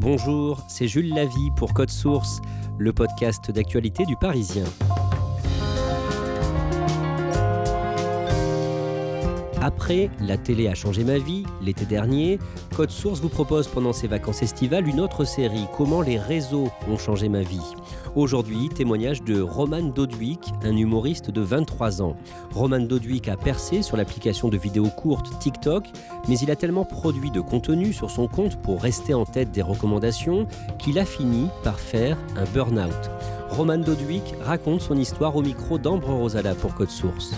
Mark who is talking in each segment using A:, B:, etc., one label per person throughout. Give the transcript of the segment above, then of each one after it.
A: Bonjour, c'est Jules Lavie pour Code Source, le podcast d'actualité du Parisien. Après La télé a changé ma vie, l'été dernier, Code Source vous propose pendant ses vacances estivales une autre série, Comment les réseaux ont changé ma vie. Aujourd'hui, témoignage de Roman Doduic, un humoriste de 23 ans. Roman Doduic a percé sur l'application de vidéos courtes TikTok, mais il a tellement produit de contenu sur son compte pour rester en tête des recommandations qu'il a fini par faire un burn-out. Roman Doduic raconte son histoire au micro d'Ambre Rosala pour Code Source.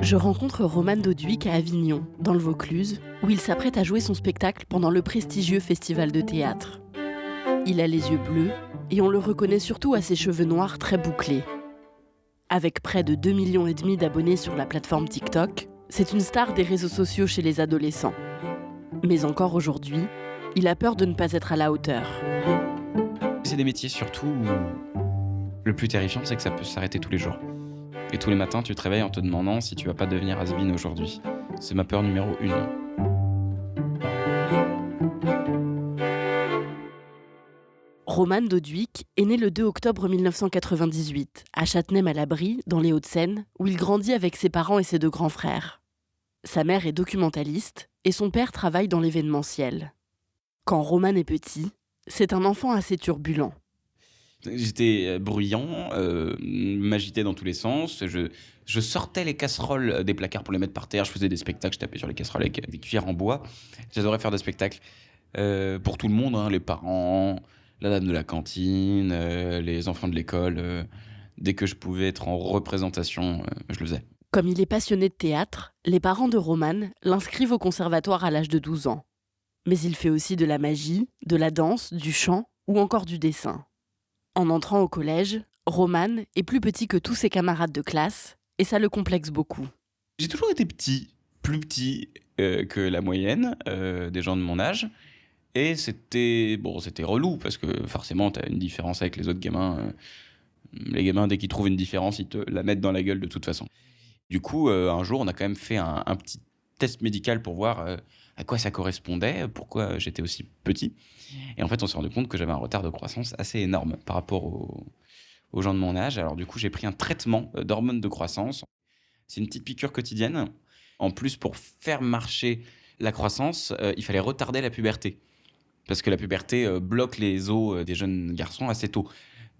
B: Je rencontre Roman Doduic à Avignon, dans le Vaucluse, où il s'apprête à jouer son spectacle pendant le prestigieux festival de théâtre. Il a les yeux bleus et on le reconnaît surtout à ses cheveux noirs très bouclés. Avec près de 2,5 millions d'abonnés sur la plateforme TikTok, c'est une star des réseaux sociaux chez les adolescents. Mais encore aujourd'hui, il a peur de ne pas être à la hauteur.
C: C'est des métiers surtout où le plus terrifiant, c'est que ça peut s'arrêter tous les jours. Et tous les matins, tu te réveilles en te demandant si tu vas pas devenir has-been aujourd'hui. C'est ma peur numéro 1.
B: Roman Doduic est né le 2 octobre 1998, à Châtenay-Malabry, dans les Hauts-de-Seine, où il grandit avec ses parents et ses 2 grands frères. Sa mère est documentaliste et son père travaille dans l'événementiel. Quand Roman est petit, c'est un enfant assez turbulent.
C: J'étais bruyant, m'agitais dans tous les sens, je sortais les casseroles des placards pour les mettre par terre, je faisais des spectacles, je tapais sur les casseroles avec des cuillères en bois. J'adorais faire des spectacles pour tout le monde, les parents, la dame de la cantine, les enfants de l'école. Dès que je pouvais être en représentation, je le faisais.
B: Comme il est passionné de théâtre, les parents de Roman l'inscrivent au conservatoire à l'âge de 12 ans. Mais il fait aussi de la magie, de la danse, du chant ou encore du dessin. En entrant au collège, Roman est plus petit que tous ses camarades de classe et ça le complexe beaucoup.
C: J'ai toujours été petit, plus petit que la moyenne des gens de mon âge. Et c'était relou parce que forcément, t'as une différence avec les autres gamins. Les gamins, dès qu'ils trouvent une différence, ils te la mettent dans la gueule de toute façon. Du coup, un jour, on a quand même fait un petit test médical pour voir à quoi ça correspondait, pourquoi j'étais aussi petit. Et en fait, on s'est rendu compte que j'avais un retard de croissance assez énorme par rapport aux gens de mon âge. Alors du coup, j'ai pris un traitement d'hormones de croissance. C'est une petite piqûre quotidienne. En plus, pour faire marcher la croissance, il fallait retarder la puberté. Parce que la puberté bloque les os des jeunes garçons assez tôt.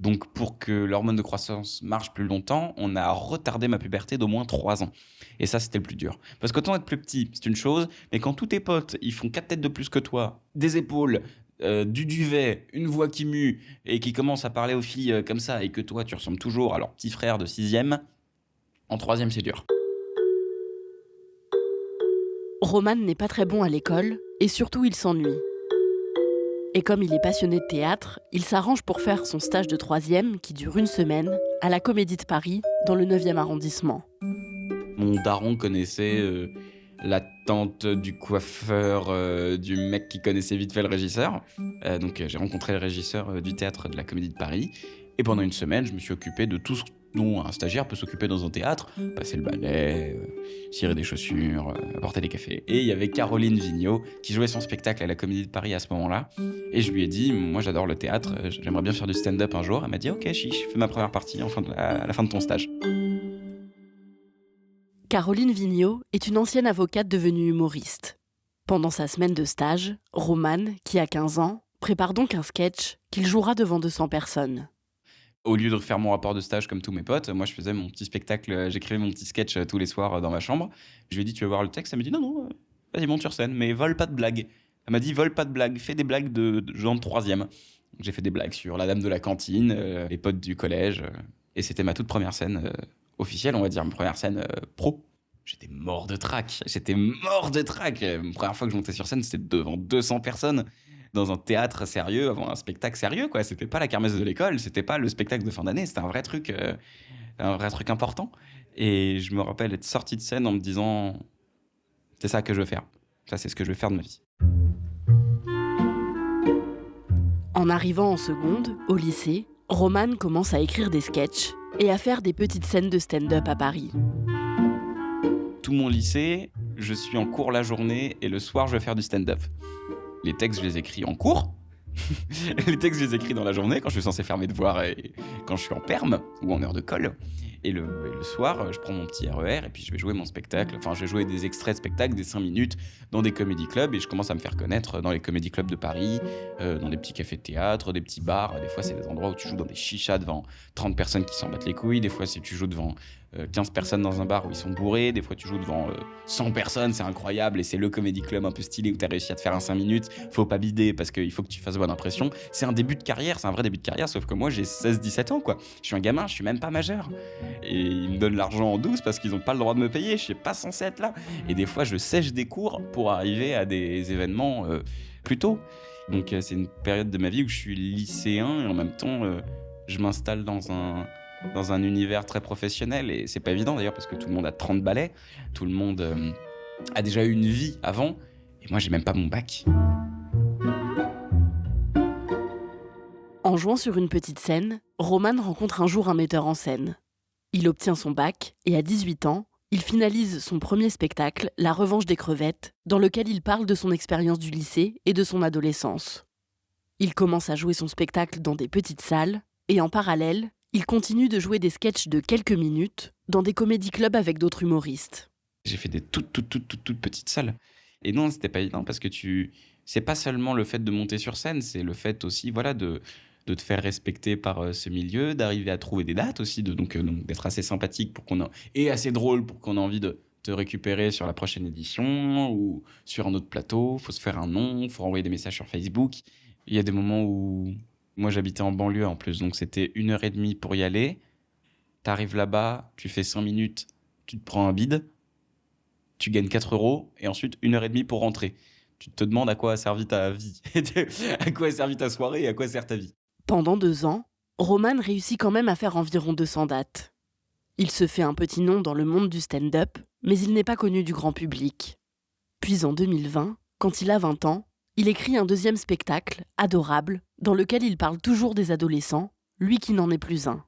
C: Donc pour que l'hormone de croissance marche plus longtemps, on a retardé ma puberté d'au moins 3 ans. Et ça, c'était le plus dur. Parce qu'autant être plus petit, c'est une chose, mais quand tous tes potes, ils font 4 têtes de plus que toi, des épaules, du duvet, une voix qui mue, et qui commencent à parler aux filles comme ça, et que toi, tu ressembles toujours à leur petit frère de 6e, en 3e, c'est dur.
B: Roman n'est pas très bon à l'école et surtout il s'ennuie. Et comme il est passionné de théâtre, il s'arrange pour faire son stage de 3e, qui dure 1 semaine, à la Comédie de Paris, dans le 9e arrondissement.
C: Mon daron connaissait la tante du coiffeur, du mec qui connaissait vite fait le régisseur. Donc j'ai rencontré le régisseur du théâtre de la Comédie de Paris. Et pendant 1 semaine, je me suis occupé de tout ce dont un stagiaire peut s'occuper dans un théâtre. Passer le balai, cirer des chaussures, apporter des cafés. Et il y avait Caroline Vigneault qui jouait son spectacle à la Comédie de Paris à ce moment-là. Et je lui ai dit, moi j'adore le théâtre, j'aimerais bien faire du stand-up un jour. Elle m'a dit, ok chiche, fais ma première partie à la fin de ton stage.
B: Caroline Vigneault est une ancienne avocate devenue humoriste. Pendant sa semaine de stage, Roman, qui a 15 ans, prépare donc un sketch qu'il jouera devant 200 personnes.
C: Au lieu de faire mon rapport de stage comme tous mes potes, moi je faisais mon petit spectacle, j'écrivais mon petit sketch tous les soirs dans ma chambre. Je lui ai dit, tu veux voir le texte ? Elle m'a dit, non, vas-y monte sur scène, mais vole pas de blagues. Elle m'a dit, vole pas de blagues, fais des blagues de gens de 3e. J'ai fait des blagues sur la dame de la cantine, les potes du collège, et c'était ma toute première scène officielle, on va dire, ma première scène pro. J'étais mort de trac. La première fois que je montais sur scène, c'était devant 200 personnes. Dans un théâtre sérieux, avant un spectacle sérieux, quoi. C'était pas la kermesse de l'école, c'était pas le spectacle de fin d'année, c'était un vrai truc important. Et je me rappelle être sorti de scène en me disant, c'est ça que je veux faire. Ça, c'est ce que je veux faire de ma vie.
B: En arrivant en seconde, au lycée, Roman commence à écrire des sketchs et à faire des petites scènes de stand-up à Paris.
C: Tout mon lycée, je suis en cours la journée et le soir, je vais faire du stand-up. Les textes, je les écris en cours. Les textes, je les écris dans la journée quand je suis censé faire mes devoirs et quand je suis en perm ou en heure de colle. Et le soir, je prends mon petit RER et puis je vais jouer mon spectacle. Enfin, je vais jouer des extraits de spectacle, des 5 minutes dans des comédie clubs et je commence à me faire connaître dans les comédie clubs de Paris, dans des petits cafés de théâtre, des petits bars. Des fois, c'est des endroits où tu joues dans des chichas devant 30 personnes qui s'en battent les couilles. Des fois, c'est tu joues devant 15 personnes dans un bar où ils sont bourrés. Des fois, tu joues devant 100 personnes, c'est incroyable et c'est le comédie club un peu stylé où tu as réussi à te faire un 5 minutes. Faut pas bider parce qu'il faut que tu fasses bonne impression. C'est un début de carrière, c'est un vrai début de carrière, sauf que moi, j'ai 16-17 ans, quoi. Je suis un gamin, je suis même pas majeur. Et ils me donnent l'argent en douce parce qu'ils ont pas le droit de me payer, je suis pas censé être là. Et des fois, je sèche des cours pour arriver à des événements plus tôt. Donc, c'est une période de ma vie où je suis lycéen et en même temps, je m'installe dans un univers très professionnel et c'est pas évident d'ailleurs parce que tout le monde a 30 balais, tout le monde a déjà eu une vie avant et moi j'ai même pas mon bac.
B: En jouant sur une petite scène, Roman rencontre un jour un metteur en scène. Il obtient son bac et à 18 ans, il finalise son premier spectacle, La Revanche des crevettes, dans lequel il parle de son expérience du lycée et de son adolescence. Il commence à jouer son spectacle dans des petites salles et en parallèle, il continue de jouer des sketchs de quelques minutes dans des comédie clubs avec d'autres humoristes.
C: J'ai fait des toutes petites salles. Et non, c'était pas évident parce que c'est pas seulement le fait de monter sur scène, c'est le fait aussi de te faire respecter par ce milieu, d'arriver à trouver des dates aussi, donc d'être assez sympathique et assez drôle pour qu'on ait envie de te récupérer sur la prochaine édition ou sur un autre plateau. Faut se faire un nom, faut envoyer des messages sur Facebook. Il y a des moments où moi j'habitais en banlieue en plus, donc c'était 1h30 pour y aller. T'arrives là-bas, tu fais 5 minutes, tu te prends un bide, tu gagnes 4 € et ensuite 1h30 pour rentrer. Tu te demandes à quoi a servi ta vie, à quoi a servi ta soirée et à quoi sert ta vie.
B: Pendant 2 ans, Roman réussit quand même à faire environ 200 dates. Il se fait un petit nom dans le monde du stand-up, mais il n'est pas connu du grand public. Puis en 2020, quand il a 20 ans, il écrit un deuxième spectacle, Adorable, dans lequel il parle toujours des adolescents, lui qui n'en est plus un.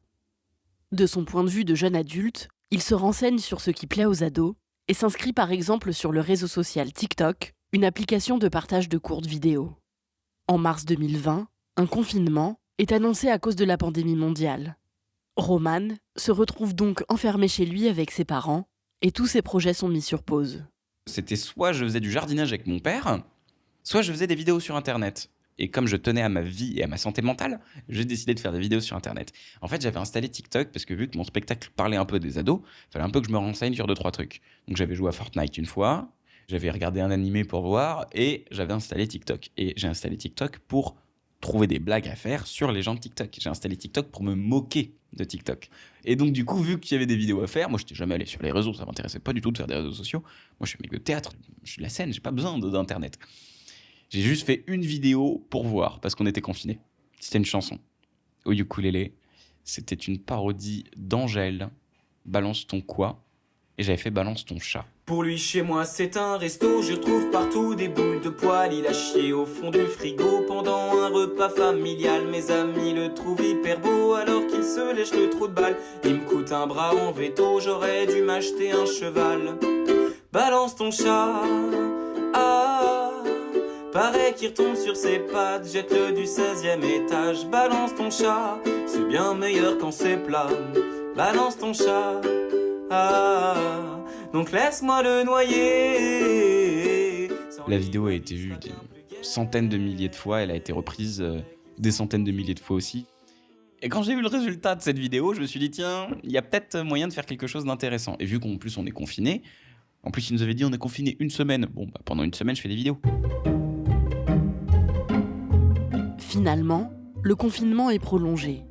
B: De son point de vue de jeune adulte, il se renseigne sur ce qui plaît aux ados et s'inscrit par exemple sur le réseau social TikTok, une application de partage de courtes vidéos. En mars 2020, un confinement est annoncé à cause de la pandémie mondiale. Roman se retrouve donc enfermé chez lui avec ses parents et tous ses projets sont mis sur pause.
C: C'était soit je faisais du jardinage avec mon père, soit je faisais des vidéos sur Internet. Et comme je tenais à ma vie et à ma santé mentale, j'ai décidé de faire des vidéos sur Internet. En fait, j'avais installé TikTok parce que vu que mon spectacle parlait un peu des ados, il fallait un peu que je me renseigne sur 2-3 trucs. Donc j'avais joué à Fortnite une fois, j'avais regardé un animé pour voir et j'avais installé TikTok. Et j'ai installé TikTok pour trouver des blagues à faire sur les gens de TikTok. J'ai installé TikTok pour me moquer de TikTok. Et donc du coup, vu qu'il y avait des vidéos à faire, moi je n'étais jamais allé sur les réseaux, ça m'intéressait pas du tout de faire des réseaux sociaux. Moi je suis un mec de théâtre, je suis de la scène, j'ai pas besoin d'internet. J'ai juste fait une vidéo pour voir, parce qu'on était confinés. C'était une chanson au ukulélé. C'était une parodie d'Angèle, Balance ton quoi, et j'avais fait Balance ton chat.
D: Pour lui, chez moi, c'est un resto. Je retrouve partout des boules de poils. Il a chié au fond du frigo pendant un repas familial. Mes amis le trouvent hyper beau alors qu'il se lèche le trou de balle. Il me coûte un bras en veto, j'aurais dû m'acheter un cheval. Balance ton chat, ah, paraît qu'il retombe sur ses pattes. Jette-le du 16e étage. Balance ton chat, c'est bien meilleur quand c'est plat. Balance ton chat, ah, donc laisse-moi le noyer.
C: La vidéo a été vue des centaines de milliers de fois, elle a été reprise des centaines de milliers de fois aussi. Et quand j'ai vu le résultat de cette vidéo, je me suis dit tiens, il y a peut-être moyen de faire quelque chose d'intéressant. Et vu qu'en plus on est confinés, en plus ils nous avaient dit on est confinés une semaine. Bon, bah, pendant une semaine je fais des vidéos.
B: Finalement, le confinement est prolongé.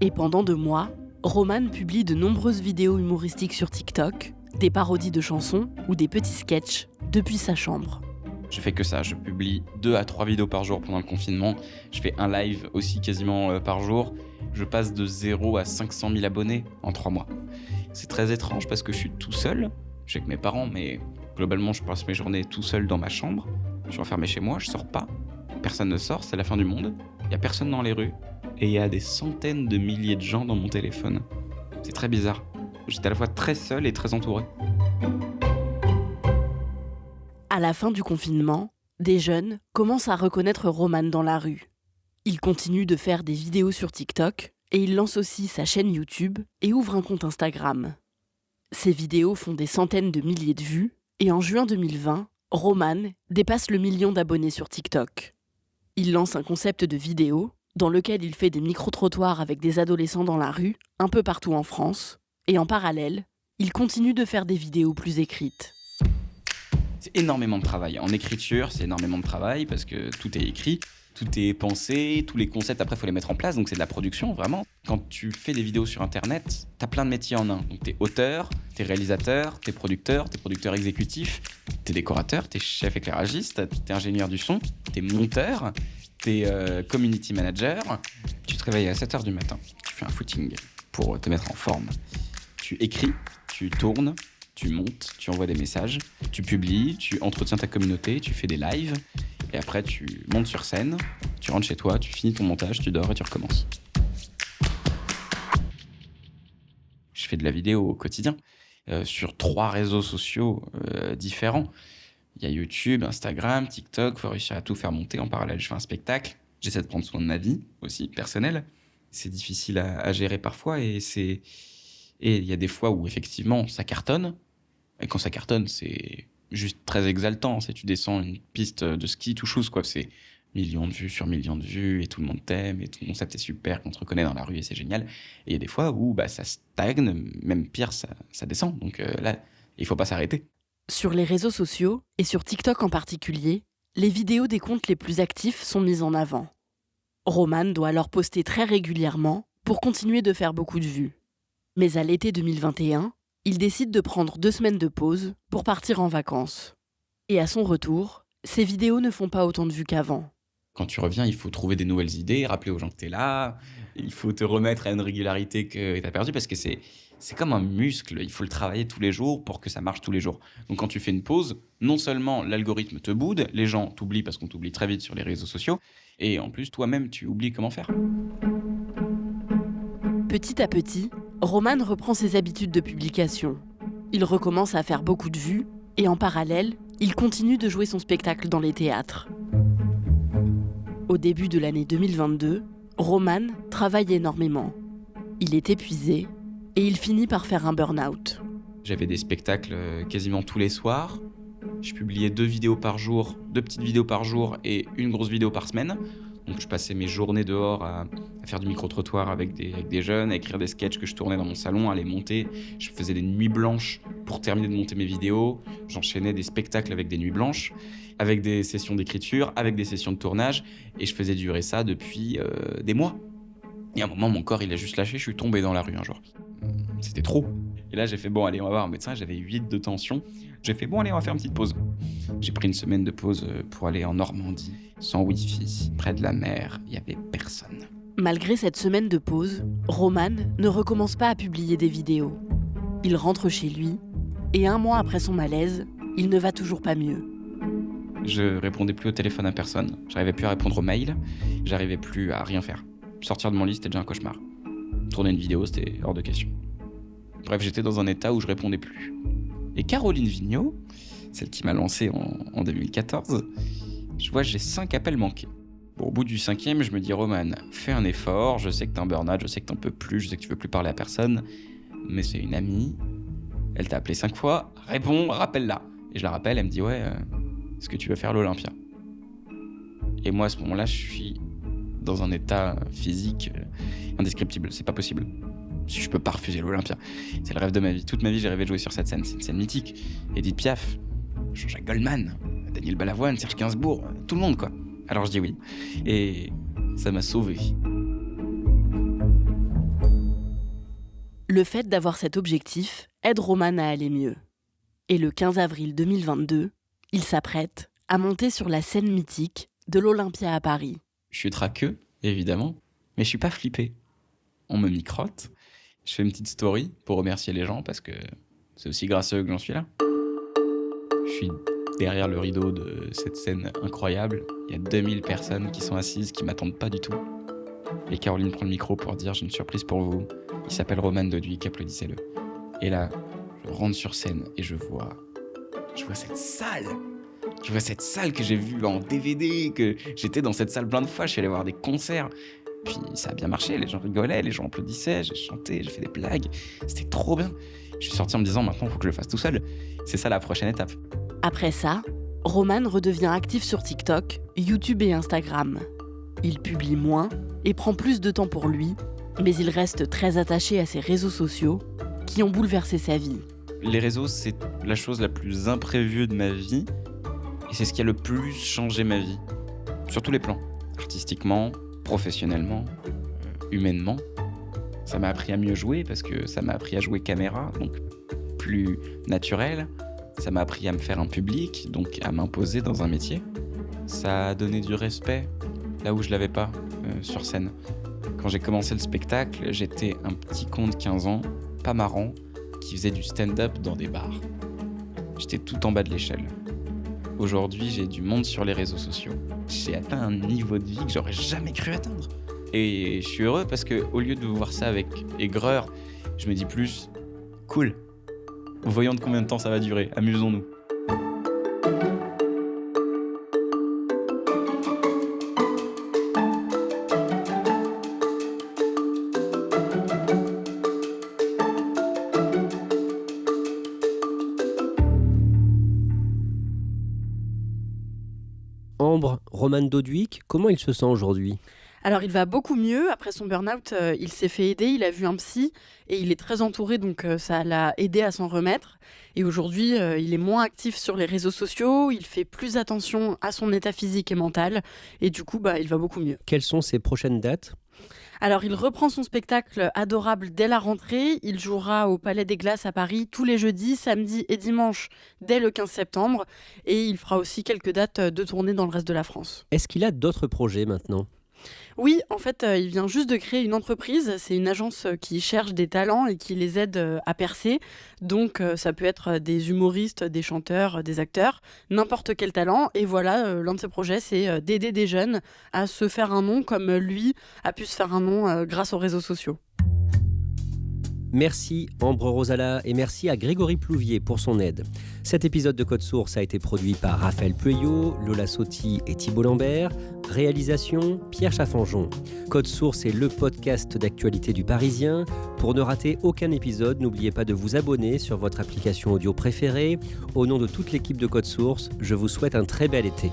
B: Et pendant 2 mois, Roman publie de nombreuses vidéos humoristiques sur TikTok, des parodies de chansons ou des petits sketchs depuis sa chambre.
C: Je fais que ça, je publie 2 à 3 vidéos par jour pendant le confinement. Je fais un live aussi quasiment par jour. Je passe de 0 à 500 000 abonnés en 3 mois. C'est très étrange parce que je suis tout seul. Je suis avec mes parents, mais globalement, je passe mes journées tout seul dans ma chambre. Je suis enfermé chez moi, je sors pas. Personne ne sort, c'est la fin du monde. il n'y a personne dans les rues, et il y a des centaines de milliers de gens dans mon téléphone. C'est très bizarre. J'étais à la fois très seul et très entouré.
B: À la fin du confinement, des jeunes commencent à reconnaître Roman dans la rue. Il continue de faire des vidéos sur TikTok et il lance aussi sa chaîne YouTube et ouvre un compte Instagram. Ses vidéos font des centaines de milliers de vues et en juin 2020, Roman dépasse le 1 million d'abonnés sur TikTok. Il lance un concept de vidéo dans lequel il fait des micro-trottoirs avec des adolescents dans la rue, un peu partout en France, et en parallèle, il continue de faire des vidéos plus écrites.
C: C'est énormément de travail. En écriture, c'est énormément de travail parce que tout est écrit, tout est pensé, tous les concepts, après, il faut les mettre en place. Donc, c'est de la production, vraiment. Quand tu fais des vidéos sur Internet, t'as plein de métiers en un. Donc, t'es auteur, t'es réalisateur, t'es producteur exécutif, t'es décorateur, t'es chef éclairagiste, t'es ingénieur du son, t'es monteur, t'es community manager. Tu te réveilles à 7h du matin. Tu fais un footing pour te mettre en forme. Tu écris, tu tournes, tu montes, tu envoies des messages, tu publies, tu entretiens ta communauté, tu fais des lives, et après tu montes sur scène, tu rentres chez toi, tu finis ton montage, tu dors et tu recommences. Je fais de la vidéo au quotidien, sur 3 réseaux sociaux différents. Il y a YouTube, Instagram, TikTok, il faut réussir à tout faire monter en parallèle. Je fais un spectacle, j'essaie de prendre soin de ma vie aussi, personnelle. C'est difficile à gérer parfois, et il y a des fois où effectivement ça cartonne. Et quand ça cartonne, c'est juste très exaltant. C'est tu descends une piste de ski tout chose, quoi. C'est millions de vues sur millions de vues et tout le monde t'aime et tout le concept est super, qu'on te reconnaît dans la rue et c'est génial. Et il y a des fois où ça stagne, même pire, ça descend. Donc là, il faut pas s'arrêter.
B: Sur les réseaux sociaux, et sur TikTok en particulier, les vidéos des comptes les plus actifs sont mises en avant. Roman doit alors poster très régulièrement pour continuer de faire beaucoup de vues. Mais à l'été 2021, il décide de prendre 2 semaines de pause pour partir en vacances. Et à son retour, ses vidéos ne font pas autant de vues qu'avant.
C: Quand tu reviens, il faut trouver des nouvelles idées, rappeler aux gens que tu es là, il faut te remettre à une régularité que tu as perdue parce que c'est comme un muscle, il faut le travailler tous les jours pour que ça marche tous les jours. Donc quand tu fais une pause, non seulement l'algorithme te boude, les gens t'oublient parce qu'on t'oublie très vite sur les réseaux sociaux, et en plus toi-même tu oublies comment faire.
B: Petit à petit, Roman reprend ses habitudes de publication. Il recommence à faire beaucoup de vues et en parallèle, il continue de jouer son spectacle dans les théâtres. Au début de l'année 2022, Roman travaille énormément. Il est épuisé et il finit par faire un burn-out.
C: J'avais des spectacles quasiment tous les soirs. Je publiais 2 vidéos par jour, 2 petites vidéos par jour et une grosse vidéo par semaine. Donc je passais mes journées dehors à faire du micro-trottoir avec des jeunes, à écrire des sketchs que je tournais dans mon salon, à les monter. Je faisais des nuits blanches pour terminer de monter mes vidéos. J'enchaînais des spectacles avec des nuits blanches, avec des sessions d'écriture, avec des sessions de tournage. Et je faisais durer ça depuis des mois. Et à un moment, mon corps, il a juste lâché. Je suis tombé dans la rue un jour. C'était trop. Et là, j'ai fait, bon, allez, on va voir un médecin. J'avais 8 de tension. J'ai fait, bon, allez, on va faire une petite pause. J'ai pris une semaine de pause pour aller en Normandie, sans wifi, près de la mer. Il n'y avait personne.
B: Malgré cette semaine de pause, Roman ne recommence pas à publier des vidéos. Il rentre chez lui et 1 mois après son malaise, il ne va toujours pas mieux.
C: Je répondais plus au téléphone à personne. J'arrivais plus à répondre aux mails. J'arrivais plus à rien faire. Sortir de mon lit, c'était déjà un cauchemar. Tourner une vidéo, c'était hors de question. Bref, j'étais dans un état où je répondais plus. Et Caroline Vigneault, celle qui m'a lancé en 2014, je vois j'ai 5 appels manqués. Bon, au bout du 5e, je me dis, Roman, fais un effort, je sais que t'es en burn-out, je sais que t'en peux plus, je sais que tu veux plus parler à personne, mais c'est une amie, elle t'a appelé 5 fois, réponds, rappelle-la. Et je la rappelle, elle me dit, ouais, est-ce que tu veux faire l'Olympia ? Et moi, à ce moment-là, je suis dans un état physique indescriptible, c'est pas possible. Si je peux pas refuser l'Olympia. C'est le rêve de ma vie. Toute ma vie, j'ai rêvé de jouer sur cette scène. C'est une scène mythique. Edith Piaf, Jean-Jacques Goldman, Daniel Balavoine, Serge Gainsbourg, tout le monde, quoi. Alors je dis oui. Et ça m'a sauvé.
B: Le fait d'avoir cet objectif aide Roman à aller mieux. Et le 15 avril 2022, il s'apprête à monter sur la scène mythique de l'Olympia à Paris.
C: Je suis traqueux, évidemment, mais je suis pas flippé. On me microte. Je fais une petite story pour remercier les gens parce que c'est aussi grâce à eux que j'en suis là. Je suis Derrière le rideau de cette scène incroyable, il y a 2000 personnes qui sont assises, qui m'attendent pas du tout. Et Caroline prend le micro pour dire « J'ai une surprise pour vous. Il s'appelle Roman Doduic, applaudissez-le. » Et là, je rentre sur scène et je vois cette salle. Je vois cette salle que j'ai vue en DVD, que j'étais dans cette salle plein de fois, je suis allé voir des concerts. Puis ça a bien marché, les gens rigolaient, les gens applaudissaient, j'ai chanté, j'ai fait des blagues. C'était trop bien. Je suis sorti en me disant maintenant, il faut que je le fasse tout seul. C'est ça la prochaine étape.
B: Après ça, Roman redevient actif sur TikTok, YouTube et Instagram. Il publie moins et prend plus de temps pour lui, mais il reste très attaché à ses réseaux sociaux qui ont bouleversé sa vie.
C: Les réseaux, c'est la chose la plus imprévue de ma vie et c'est ce qui a le plus changé ma vie. Sur tous les plans. Artistiquement, professionnellement, humainement. Ça m'a appris à mieux jouer parce que ça m'a appris à jouer caméra, donc plus naturel. Ça m'a appris à me faire un public, donc à m'imposer dans un métier. Ça a donné du respect là où je l'avais pas sur scène. Quand j'ai commencé le spectacle, j'étais un petit con de 15 ans, pas marrant, qui faisait du stand-up dans des bars. J'étais tout en bas de l'échelle. Aujourd'hui, j'ai du monde sur les réseaux sociaux. J'ai atteint un niveau de vie que j'aurais jamais cru atteindre. Et je suis heureux parce que au lieu de voir ça avec aigreur, je me dis plus cool. Voyons de combien de temps ça va durer. Amusons-nous.
A: Ambre, Roman Doduic, comment il se sent aujourd'hui ?
B: Alors il va beaucoup mieux, après son burn-out, il s'est fait aider, il a vu un psy et il est très entouré, donc ça l'a aidé à s'en remettre. Et aujourd'hui, il est moins actif sur les réseaux sociaux, il fait plus attention à son état physique et mental et du coup, il va beaucoup mieux.
A: Quelles sont ses prochaines dates ?
B: Alors il reprend son spectacle Adorable dès la rentrée, il jouera au Palais des Glaces à Paris tous les jeudis, samedis et dimanches dès le 15 septembre et il fera aussi quelques dates de tournée dans le reste de la France.
A: Est-ce qu'il a d'autres projets maintenant ?
B: Oui, en fait, il vient juste de créer une entreprise. C'est une agence qui cherche des talents et qui les aide à percer. Donc, ça peut être des humoristes, des chanteurs, des acteurs, n'importe quel talent. Et voilà, l'un de ses projets, c'est d'aider des jeunes à se faire un nom comme lui a pu se faire un nom grâce aux réseaux sociaux.
A: Merci Ambre Rosala et merci à Grégory Plouvier pour son aide. Cet épisode de Code Source a été produit par Raphaël Pueyo, Lola Sotti et Thibault Lambert. Réalisation Pierre Chaffanjon. Code Source est le podcast d'actualité du Parisien. Pour ne rater aucun épisode, n'oubliez pas de vous abonner sur votre application audio préférée. Au nom de toute l'équipe de Code Source, je vous souhaite un très bel été.